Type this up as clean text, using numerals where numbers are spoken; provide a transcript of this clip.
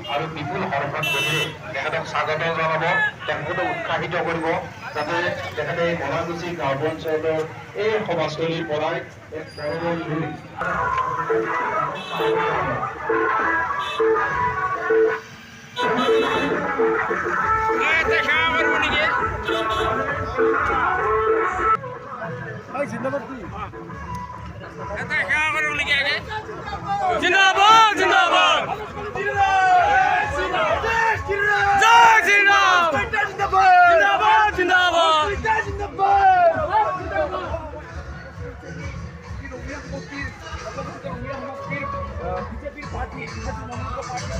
আৰু বিপুল হৰ্ষত গতিকে তেখেতক স্বাগত জনাব, তেখেতক উৎসাহিত কৰিব যাতে তেখেতে মনাগুচি গাঁও পঞ্চায়তৰ এই সমাজস্থলীৰ পৰাই এক পৰৱৰ্তী जिंदाबाद जिंदाबाद जय श्री राम जिंदाबाद जिंदाबाद বিজেপির পার্টি মনোনীত পার্টি